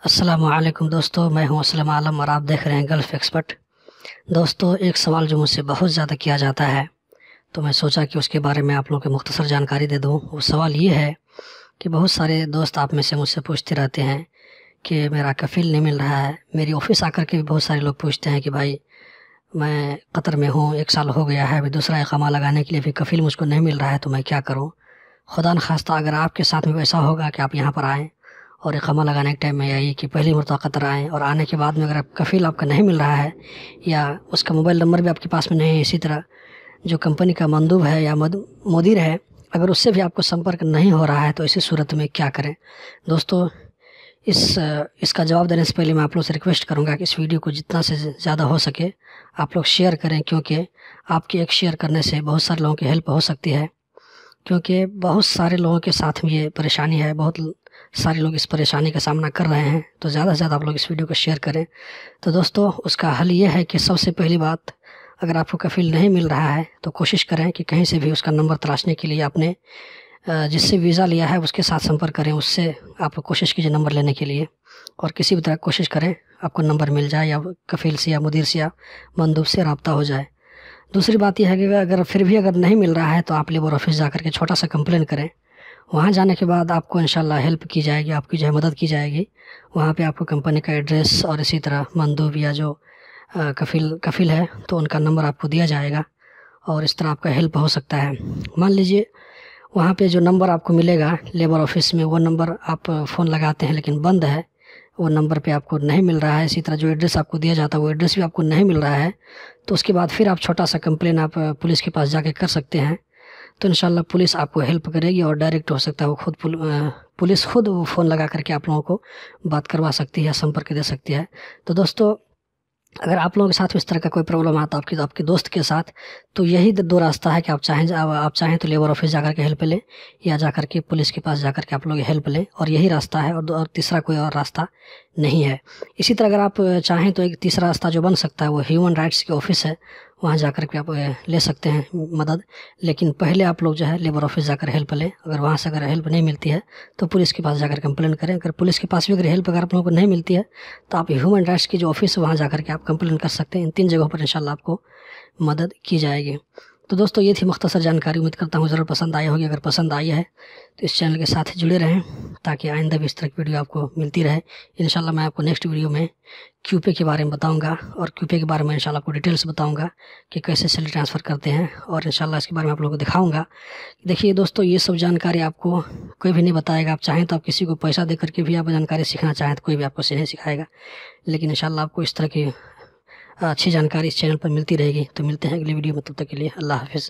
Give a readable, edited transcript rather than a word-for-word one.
अस्सलामुअलैकुम दोस्तों, मैं हूं असलम आलम और आप देख रहे हैं गल्फ़ एक्सपर्ट। दोस्तों, एक सवाल जो मुझसे बहुत ज़्यादा किया जाता है तो मैं सोचा कि उसके बारे में आप लोगों को मुख्तसर जानकारी दे दूं। वो सवाल ये है कि बहुत सारे दोस्त आप में से मुझसे पूछते रहते हैं कि मेरा कफ़ील नहीं मिल रहा है। मेरी ऑफ़िस आकर के भी बहुत सारे लोग पूछते हैं कि भाई मैं कतर में हूँ, 1 साल हो गया है, अभी दूसरा इक़ामा लगाने के लिए भी कफ़ील मुझको नहीं मिल रहा है, तो मैं क्या करूँ। खुदा न खास्ता अगर आपके साथ में वैसा होगा कि आप यहाँ पर आएँ और इक़ामा लगाने के टाइम में यही कि पहली मरतबा कतर आएँ और आने के बाद में अगर कफ़ील आपका नहीं मिल रहा है या उसका मोबाइल नंबर भी आपके पास में नहीं है, इसी तरह जो कंपनी का मंदूब है या मुदीर है अगर उससे भी आपको संपर्क नहीं हो रहा है, तो ऐसी सूरत में क्या करें। दोस्तों, इसका जवाब देने से पहले मैं आप लोगों से रिक्वेस्ट करूंगा कि इस वीडियो को जितना से ज़्यादा हो सके आप लोग शेयर करें, क्योंकि आपके एक शेयर करने से बहुत सारे लोगों की हेल्प हो सकती है। क्योंकि बहुत सारे लोगों के साथ में ये परेशानी है, बहुत सारे लोग इस परेशानी का सामना कर रहे हैं, तो ज़्यादा से ज़्यादा आप लोग इस वीडियो को शेयर करें। तो दोस्तों, उसका हल ये है कि सबसे पहली बात, अगर आपको कफ़ील नहीं मिल रहा है तो कोशिश करें कि कहीं से भी उसका नंबर तलाशने के लिए आपने जिससे वीज़ा लिया है उसके साथ संपर्क करें, उससे आप कोशिश कीजिए नंबर लेने के लिए और किसी भी तरह कोशिश करें आपको नंबर मिल जाए या कफ़ील से या मुदीर से या मंदूब से रब्ता हो जाए। दूसरी बात यह है कि अगर फिर भी अगर नहीं मिल रहा है तो आप लेबर ऑफिस जा कर के छोटा सा कंप्लेन करें। वहाँ जाने के बाद आपको इंशाल्लाह हेल्प की जाएगी, आपकी जो है मदद की जाएगी। वहाँ पे आपको कंपनी का एड्रेस और इसी तरह मंदूब या जो कफ़ील है तो उनका नंबर आपको दिया जाएगा और इस तरह आपका हेल्प हो सकता है। मान लीजिए वहाँ पे जो नंबर आपको मिलेगा लेबर ऑफिस में, वो नंबर आप फ़ोन लगाते हैं लेकिन बंद है, वो नंबर पे आपको नहीं मिल रहा है। इसी तरह जो एड्रेस आपको दिया जाता है वो एड्रेस भी आपको नहीं मिल रहा है, तो उसके बाद फिर आप छोटा सा कंप्लेन आप पुलिस के पास जाके कर सकते हैं। तो इंशाल्लाह पुलिस आपको हेल्प करेगी और डायरेक्ट हो सकता है वो पुलिस खुद वो फ़ोन लगा करके आप लोगों को बात करवा सकती है, संपर्क दे सकती है। तो दोस्तों, अगर आप लोगों के साथ इस तरह का कोई प्रॉब्लम आता है आपके दोस्त के साथ, तो यही 2 रास्ता है कि आप चाहें तो लेबर ऑफिस जाकर के हेल्प लें या जाकर के पुलिस के पास जाकर के आप लोग हेल्प लें, और यही रास्ता है और तीसरा कोई और रास्ता नहीं है। इसी तरह अगर आप चाहें तो एक तीसरा रास्ता जो बन सकता है वो ह्यूमन राइट्स की ऑफिस है, वहाँ जाकर के आप ले सकते हैं मदद। लेकिन पहले आप लोग जो है लेबर ऑफिस जाकर हेल्प लें। अगर वहाँ से अगर हेल्प नहीं मिलती है तो पुलिस के पास जाकर कंप्लेन करें। अगर पुलिस के पास भी अगर हेल्प अगर आप लोगों को नहीं मिलती है तो आप ह्यूमन राइट्स की जो ऑफिस है वहाँ जाकर के आप कंप्लेन कर सकते हैं। इन 3 जगहों पर इंशाल्लाह आपको मदद की जाएगी। तो दोस्तों, ये थी मुख्तसर जानकारी। उम्मीद करता हूँ ज़रूर पसंद आई होगी। अगर पसंद आई है तो इस चैनल के साथ जुड़े रहें ताकि आइंदा भी इस तरह की वीडियो आपको मिलती रहे। इंशाल्लाह मैं आपको नेक्स्ट वीडियो में क्यूपे के बारे में बताऊंगा और क्यूपे के बारे में इंशाल्लाह आपको डिटेल्स बताऊंगा कि कैसे सैलरी ट्रांसफ़र करते हैं, और इंशाल्लाह इसके बारे में आप लोगों को दिखाऊंगा। देखिए दोस्तों, ये सब जानकारी आपको कोई भी नहीं बताएगा। आप चाहें तो आप किसी को पैसा दे करके भी आप जानकारी सीखना चाहें तो कोई भी आपको नहीं सिखाएगा, लेकिन इंशाल्लाह आपको इस तरह की अच्छी जानकारी इस चैनल पर मिलती रहेगी। तो मिलते हैं अगली वीडियो में, तब तक के लिए अल्लाह हाफ़िज़।